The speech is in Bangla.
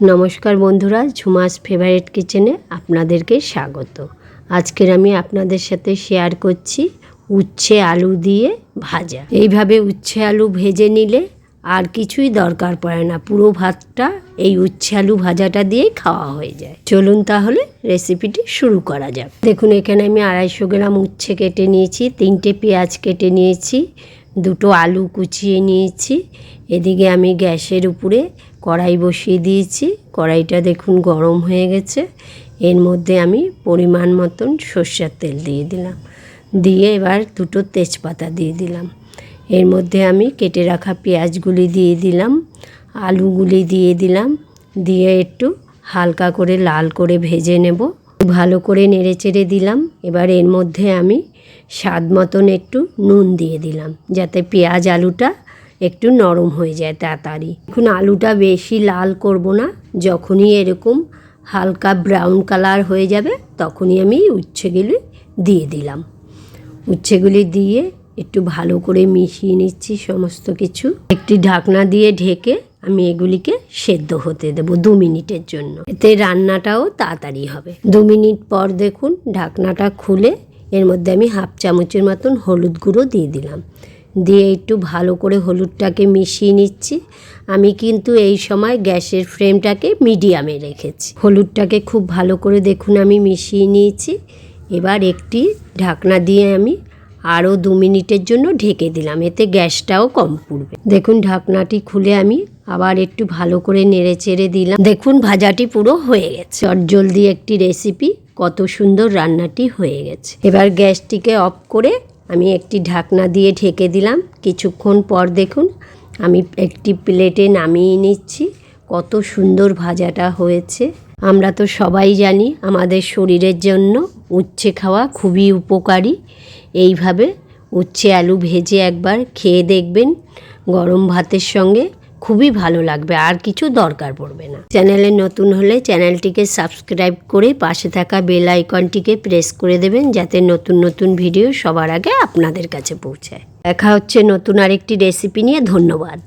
নমস্কার বন্ধুরা, ঝুমাস ফেভারিট কিচেনে আপনাদেরকে স্বাগত। আজকের আমি আপনাদের সাথে শেয়ার করছি উচ্ছে আলু দিয়ে ভাজা। এইভাবে উচ্ছে আলু ভেজে নিলে আর কিছুই দরকার পড়ে না, পুরো ভাতটা এই উচ্ছে আলু ভাজাটা দিয়েই খাওয়া হয়ে যায়। চলুন তাহলে রেসিপিটি শুরু করা যাক। দেখুন, এখানে আমি 250 গ্রাম উচ্ছে কেটে নিয়েছি, 3টে পেঁয়াজ কেটে নিয়েছি, 2টো আলু কুচিয়ে নিয়েছি। এদিকে আমি গ্যাসের উপরে কড়াই বসিয়ে দিয়েছি। কড়াইটা দেখুন গরম হয়ে গেছে। এর মধ্যে আমি পরিমাণ মতন সর্ষের তেল দিয়ে দিলাম, দিয়ে এবার 2টো তেজপাতা দিয়ে দিলাম। এর মধ্যে আমি কেটে রাখা পেঁয়াজগুলি দিয়ে দিলাম, আলুগুলি দিয়ে দিলাম, দিয়ে একটু হালকা করে লাল করে ভেজে নেব। ভালো করে নেড়েচেড়ে দিলাম। এবার এর মধ্যে আমি স্বাদ মতন একটু নুন দিয়ে দিলাম, যাতে পেঁয়াজ আলুটা একটু নরম হয়ে যায় তাড়াতাড়ি। এখন আলুটা বেশি লাল করব না, যখনই এরকম হালকা ব্রাউন কালার হয়ে যাবে তখনই আমি উচ্ছেগুলি দিয়ে দিলাম। উচ্ছেগুলি দিয়ে একটু ভালো করে মিশিয়ে নিচ্ছি সমস্ত কিছু। একটি ঢাকনা দিয়ে ঢেকে আমি এগুলিকে সেদ্ধ হতে দেবো 2 মিনিটের জন্য, এতে রান্নাটাও তাড়াতাড়ি হবে। 2 মিনিট পর দেখুন ঢাকনাটা খুলে এর মধ্যে আমি 1/2 চামচের মতন হলুদ গুঁড়ো দিয়ে দিলাম, দিয়ে একটু ভালো করে হলুদটাকে মিশিয়ে নিচ্ছি। আমি কিন্তু এই সময় গ্যাসের ফ্লেমটাকে মিডিয়ামে রেখেছি। হলুদটাকে খুব ভালো করে দেখুন আমি মিশিয়ে নিয়েছি। এবার একটি ঢাকনা দিয়ে আমি আরও 2 মিনিটের জন্য ঢেকে দিলাম, এতে গ্যাসটাও কম পড়বে। দেখুন ঢাকনাটি খুলে আমি আবার একটু ভালো করে নেড়ে চেড়ে দিলাম। দেখুন ভাজাটি পুরো হয়ে গেছে। চটজলদি একটি রেসিপি, কত সুন্দর রান্নাটি হয়ে গেছে। এবার গ্যাসটিকে অফ করে আমি একটি ঢাকনা দিয়ে ঢেকে দিলাম। কিছুক্ষণ পর দেখুন আমি একটি প্লেটে নামিয়ে নিচ্ছি। কত সুন্দর ভাজাটা হয়েছে। আমরা তো সবাই জানি আমাদের শরীরের জন্য উচ্ছে খাওয়া খুবই উপকারী। এইভাবে উচ্ছে আলু ভেজে একবার খেয়ে দেখবেন, গরম ভাতের সঙ্গে খুবই ভালো লাগবে, আর কিছু দরকার পড়বে না। চ্যানেলে নতুন হলে চ্যানেলটিকে সাবস্ক্রাইব করে পাশে থাকা বেল আইকনটিকে প্রেস করে দেবেন, যাতে নতুন নতুন ভিডিও সবার আগে আপনাদের কাছে পৌঁছায়। দেখা হচ্ছে নতুন আরেকটি রেসিপি নিয়ে। ধন্যবাদ।